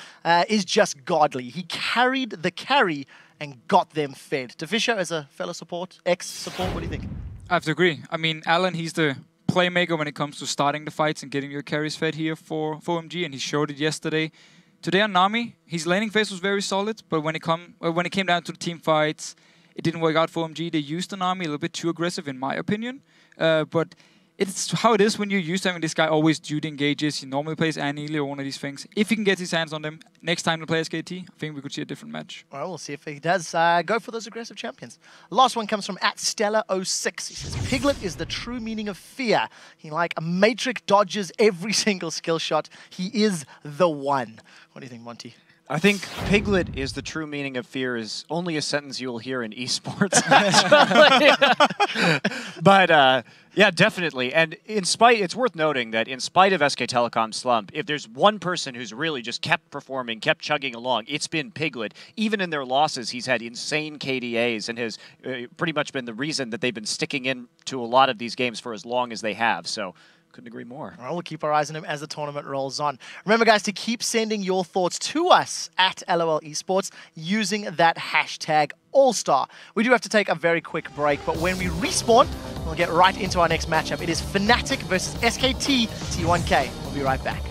is just godly. He carried the carry and got them fed. Tefisha, as a fellow support, ex-support, what do you think? I have to agree. I mean, Alan, he's the playmaker when it comes to starting the fights and getting your carries fed here for OMG, and he showed it yesterday. Today on Nami, his laning phase was very solid, but when it came down to the team fights, it didn't work out for OMG. They used the Nami a little bit too aggressive, in my opinion. But it's how it is when you're used to having this guy always duty engages. He normally plays Annealy or one of these things. If he can get his hands on them next time to play SKT, I think we could see a different match. Well, we'll see if he does go for those aggressive champions. Last one comes from @Stella06. He says, Piglet is the true meaning of fear. He, like a matrix, dodges every single skill shot. He is the one. What do you think, Monty? I think Piglet is the true meaning of fear is only a sentence you will hear in esports. But yeah, definitely. And it's worth noting that in spite of SK Telecom's slump, if there's one person who's really just kept performing, kept chugging along, it's been Piglet. Even in their losses, he's had insane KDAs and has pretty much been the reason that they've been sticking in to a lot of these games for as long as they have. So couldn't agree more. Well, we'll keep our eyes on him as the tournament rolls on. Remember, guys, to keep sending your thoughts to us at LOL Esports using that hashtag All-Star. We do have to take a very quick break, but when we respawn, we'll get right into our next matchup. It is Fnatic versus SKT T1K. We'll be right back.